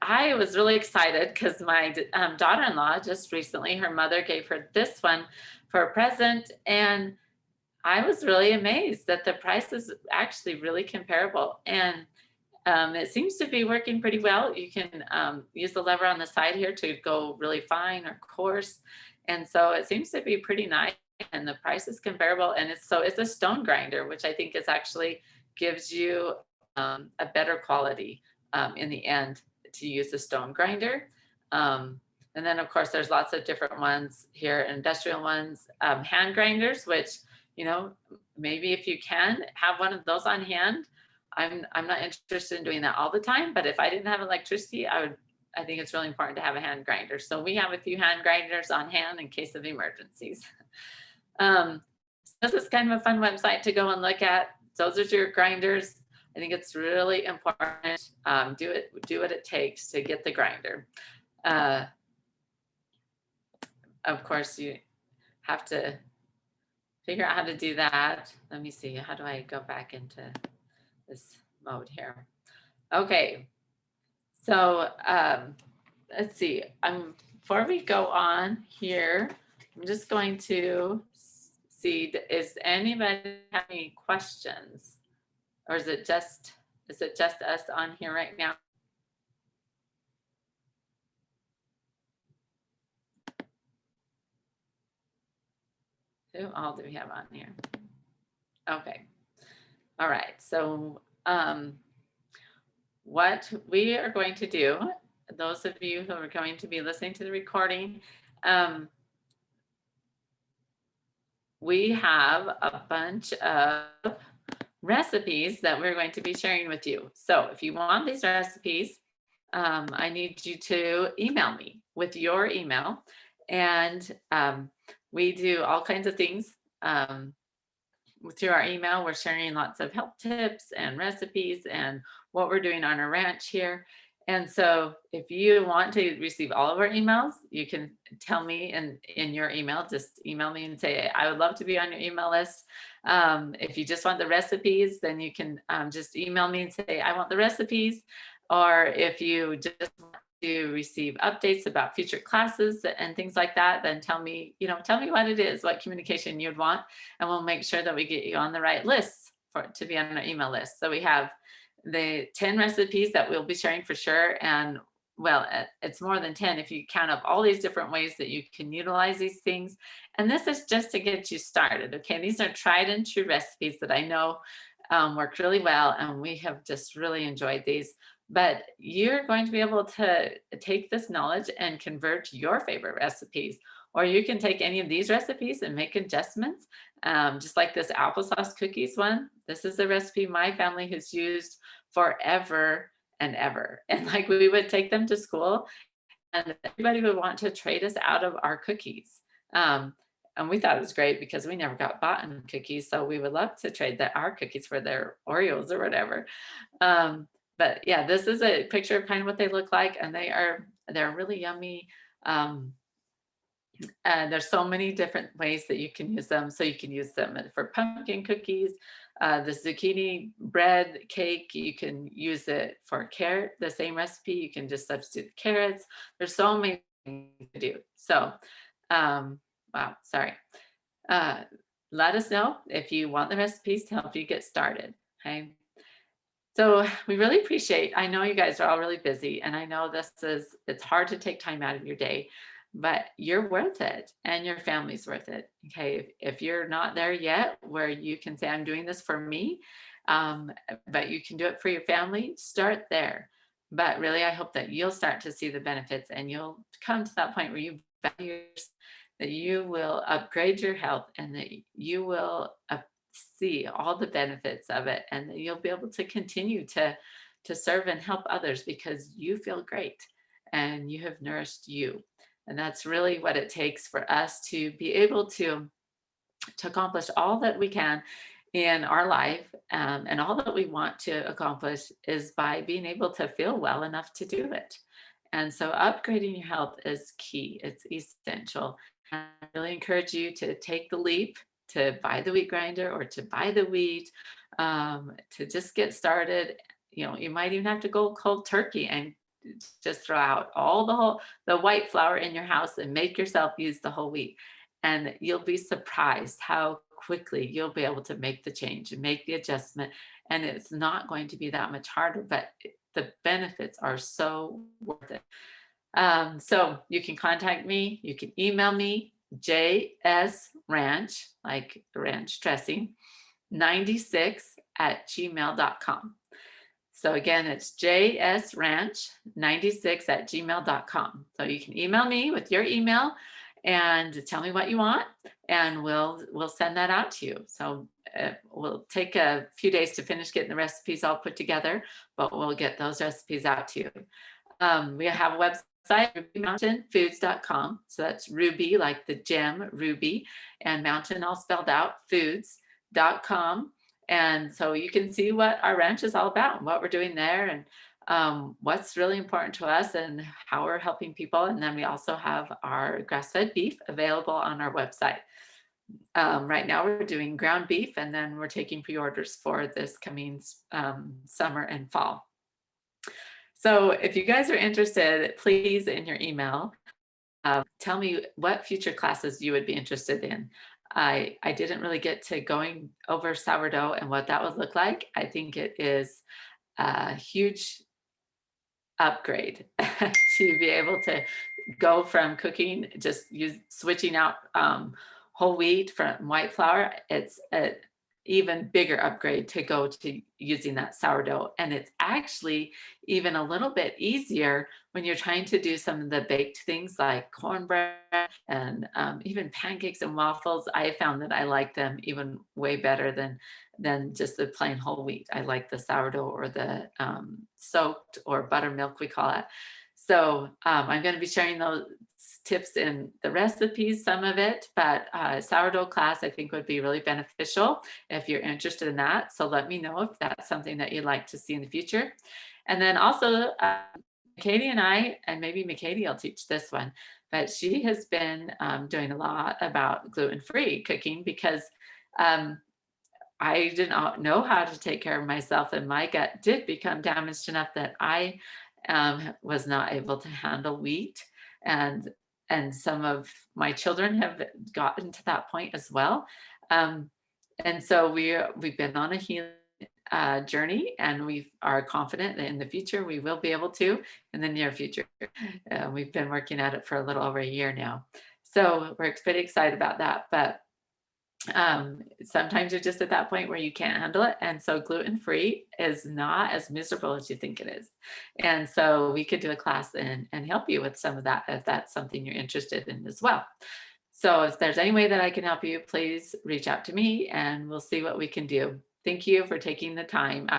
I was really excited because my daughter-in-law just recently, her mother gave her this one for a present, and I was really amazed that the price is actually really comparable, and it seems to be working pretty well. You can use the lever on the side here to go really fine or coarse, and so it seems to be pretty nice, and the price is comparable, and it's a stone grinder, which I think is actually gives you a better quality in the end to use the stone grinder. And then of course there's lots of different ones here, industrial ones, hand grinders, which, maybe if you can have one of those on hand. I'm not interested in doing that all the time, but if I didn't have electricity, I think it's really important to have a hand grinder. So we have a few hand grinders on hand in case of emergencies. So this is kind of a fun website to go and look at. Those are your grinders. I think it's really important. Do what it takes to get the grinder. of course, you have to figure out how to do that. Let me see, how do I go back into this mode here? Okay, so let's see. Before we go on here, I'm just going to see, is anybody have any questions? Or is it just us on here right now? Who all do we have on here? Okay. All right. So what we are going to do, those of you who are going to be listening to the recording, we have a bunch of recipes that we're going to be sharing with you. So if you want these recipes, I need you to email me with your email. And we do all kinds of things through our email. We're sharing lots of health tips and recipes and what we're doing on our ranch here. And so if you want to receive all of our emails, you can tell me in your email, just email me and say, I would love to be on your email list. If you just want the recipes, then you can just email me and say, I want the recipes. Or if you just want to receive updates about future classes and things like that, then tell me what it is, what communication you'd want, and we'll make sure that we get you on the right list to be on our email list. So we have the 10 recipes that we'll be sharing for sure. And well, it's more than 10 if you count up all these different ways that you can utilize these things. And this is just to get you started. Okay, these are tried and true recipes that I know work really well, and we have just really enjoyed these. But you're going to be able to take this knowledge and convert your favorite recipes, or you can take any of these recipes and make adjustments. Just like this applesauce cookies one, this is a recipe my family has used forever and ever. And like we would take them to school and everybody would want to trade us out of our cookies. And we thought it was great because we never got bought in cookies. So we would love to trade our cookies for their Oreos or whatever. But yeah, this is a picture of kind of what they look like, and they're really yummy. And there's so many different ways that you can use them. So you can use them for pumpkin cookies, the zucchini bread cake. You can use it for carrot, the same recipe. You can just substitute carrots. There's so many things to do. So, wow, sorry. Let us know if you want the recipes to help you get started. Okay. So we really appreciate, I know you guys are all really busy, and I know it's hard to take time out of your day, but you're worth it and your family's worth it. Okay. If you're not there yet where you can say, I'm doing this for me, but you can do it for your family, start there. But really, I hope that you'll start to see the benefits and you'll come to that point where you value, that you will upgrade your health, and that you will see all the benefits of it, and that you'll be able to continue to serve and help others because you feel great and you have nourished you. And that's really what it takes for us to be able to accomplish all that we can in our life, and all that we want to accomplish is by being able to feel well enough to do it. And so upgrading your health is key. It's essential. I really encourage you to take the leap to buy the wheat grinder or to buy the wheat, to just get started. You might even have to go cold turkey and just throw out all the white flour in your house and make yourself use the whole wheat. And you'll be surprised how quickly you'll be able to make the change and make the adjustment. And it's not going to be that much harder, but the benefits are so worth it. So you can contact me, you can email me, jsranch, like ranch dressing, 96@gmail.com. So again, it's jsranch96@gmail.com. So you can email me with your email and tell me what you want, and we'll send that out to you. So we'll take a few days to finish getting the recipes all put together, but we'll get those recipes out to you. We have a website, rubymountainfoods.com. So that's Ruby, like the gem, Ruby, and mountain all spelled out, foods.com. And so you can see what our ranch is all about and what we're doing there. And what's really important to us and how we're helping people. And then we also have our grass-fed beef available on our website. Right now we're doing ground beef, and then we're taking pre-orders for this coming summer and fall. So if you guys are interested, please in your email, tell me what future classes you would be interested in. I didn't really get to going over sourdough and what that would look like. I think it is a huge upgrade to be able to go from cooking, just switching out whole wheat from white flour. It's an even bigger upgrade to go to using that sourdough. And it's actually even a little bit easier when you're trying to do some of the baked things like cornbread and even pancakes and waffles. I found that I like them even way better than just the plain whole wheat. I like the sourdough or the soaked or buttermilk, we call it. So I'm going to be sharing those tips in the recipes, some of it, but sourdough class I think would be really beneficial if you're interested in that. So let me know if that's something that you'd like to see in the future. And then also Katie and I, and maybe McKatie will teach this one, but she has been doing a lot about gluten-free cooking because I didn't know how to take care of myself, and my gut did become damaged enough that I was not able to handle wheat, and some of my children have gotten to that point as well. And so we've been on a healing journey, and we are confident that in the future we will be able to, in the near future. We've been working at it for a little over a year now, so we're pretty excited about that. But sometimes you're just at that point where you can't handle it, and so gluten-free is not as miserable as you think it is. And so we could do a class and help you with some of that if that's something you're interested in as well. So if there's any way that I can help you, please reach out to me and we'll see what we can do. Thank you for taking the time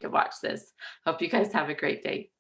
to watch this. Hope you guys have a great day.